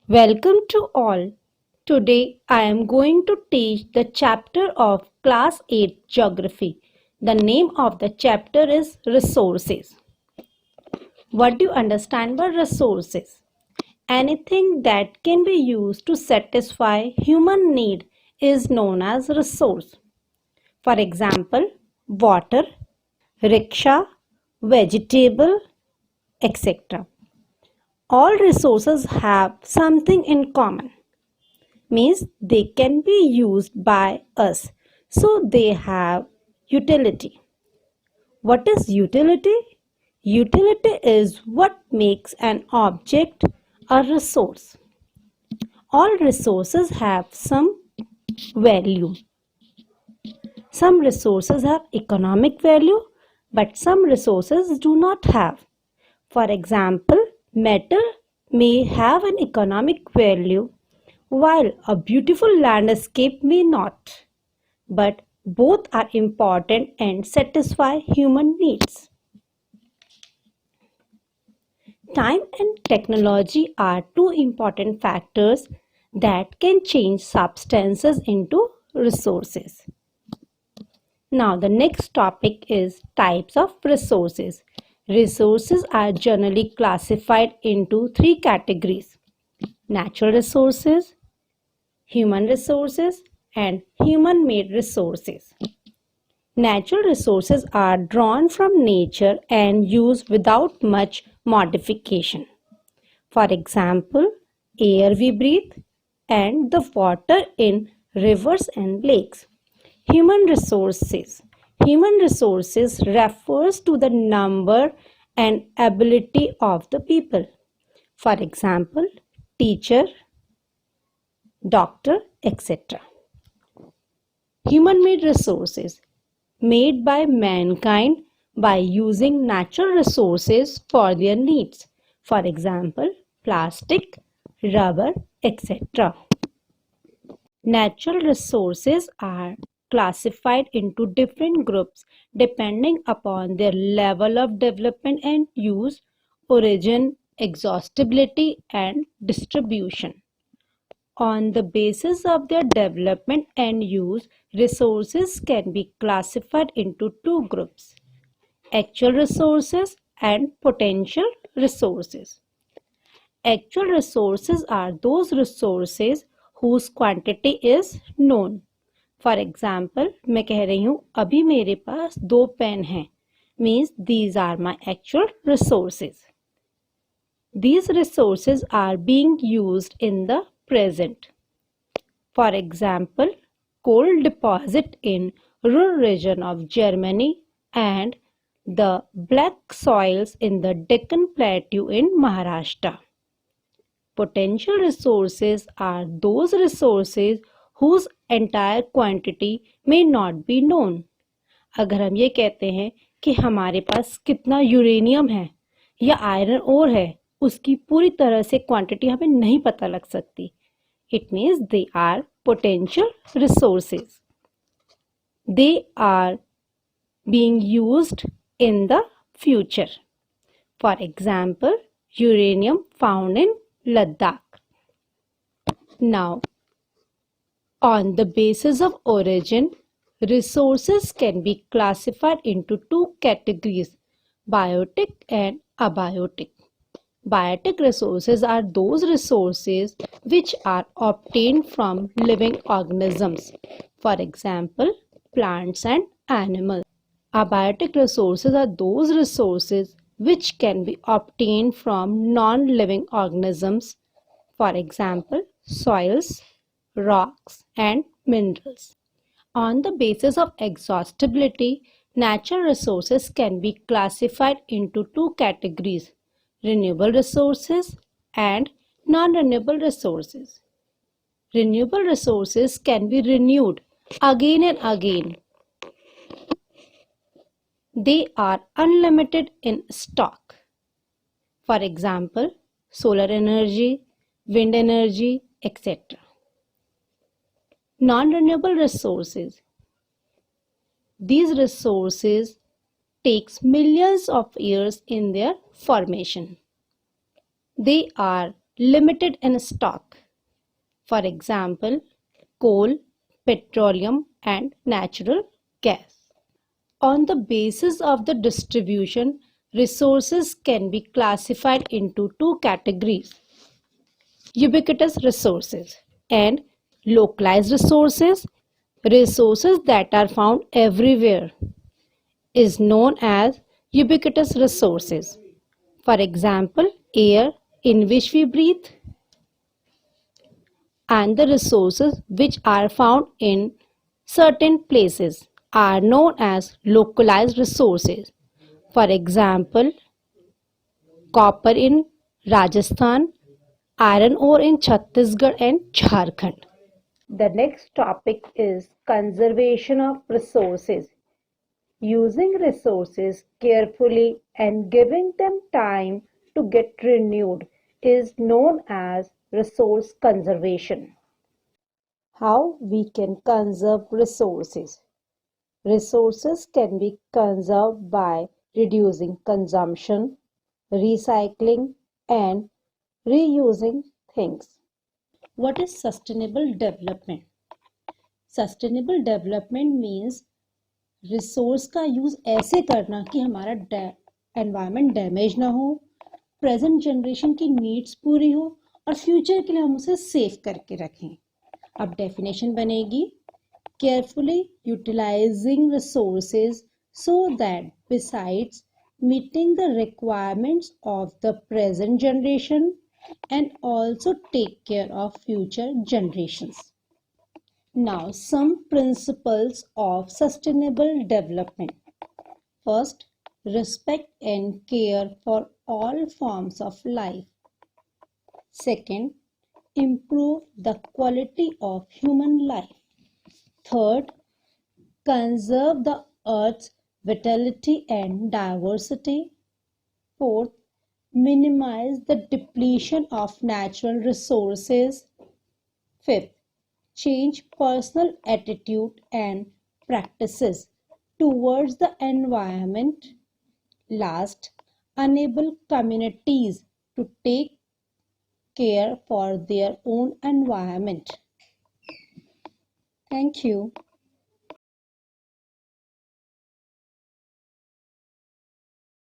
Welcome to all. Today I am going to teach the chapter of Class 8 Geography. The name of the chapter is Resources. What do you understand by resources? Anything that can be used to satisfy human need is known as resource. For example, water, rickshaw, vegetable, etc. All resources have something in common. Means they can be used by us, so they have utility. What is utility? Utility is what makes an object a resource. All resources have some value. Some resources have economic value, but some resources do not have. For example, metal may have an economic value while a beautiful landscape may not, but both are important and satisfy human needs. Time and technology are two important factors that can change substances into resources. Now, the next topic is types of resources. Resources are generally classified into three categories: natural resources, human resources, and human made resources. Natural resources are drawn from nature and used without much modification. For example, air we breathe and the water in rivers and lakes. Human resources. Human resources refers to the number and ability of the people. For example, teacher, doctor, etc. Human-made resources made by mankind by using natural resources for their needs. For example, plastic, rubber, etc. Natural resources are classified into different groups depending upon their level of development and use, origin, exhaustibility, and distribution. On the basis of their development and use, resources can be classified into two groups: actual resources and potential resources. Actual resources are those resources whose quantity is known. For example, मैं कह रही हूँ अभी मेरे पास 2 pen हैं. Means these are my actual resources. These resources are being used in the present. For example, coal deposit in rural region of Germany and the black soils in the Deccan Plateau in Maharashtra. Potential resources are those resources whose entire quantity may not be known. अगर हम ये कहते हैं कि हमारे पास कितना uranium है या आयरन ओर है, उसकी पूरी तरह से क्वांटिटी हमें नहीं पता लग सकती. It means they are potential resources. They are being used in the future. For example, uranium found in Ladakh. Now, on the basis of origin, resources can be classified into two categories: biotic and abiotic. Biotic resources are those resources which are obtained from living organisms, for example, plants and animals. Abiotic resources are those resources which can be obtained from non-living organisms, for example, soils, rocks, and minerals. On the basis of exhaustibility, natural resources can be classified into two categories: renewable resources and non-renewable resources. Renewable resources can be renewed again and again. They are unlimited in stock. For example, solar energy, wind energy, etc. Non-renewable resources. These resources takes millions of years in their formation. They are limited in stock. For example, coal, petroleum, and natural gas. On the basis of the distribution, resources can be classified into two categories: ubiquitous resources and localized resources. Resources that are found everywhere is known as ubiquitous resources. For example, air in which we breathe, and the resources which are found in certain places are known as localized resources. For example, copper in Rajasthan, iron ore in Chhattisgarh and Jharkhand. The next topic is conservation of resources. Using resources carefully and giving them time to get renewed is known as resource conservation. How we can conserve resources? Resources can be conserved by reducing consumption, recycling, and reusing things. What is sustainable development? Sustainable development means resource का use ऐसे करना कि हमारा environment damage ना हो, present generation की needs पूरी हो और फ्यूचर के लिए हम उसे सेव करके रखें. अब डेफिनेशन बनेगी: carefully utilizing resources so that besides meeting the requirements of the present generation and also take care of future generations. Now, some principles of sustainable development. First, respect and care for all forms of life. Second, improve the quality of human life. Third, conserve the earth's vitality and diversity. Fourth, minimize the depletion of natural resources. Fifth, change personal attitude and practices towards the environment. Last, enable communities to take care for their own environment. Thank you.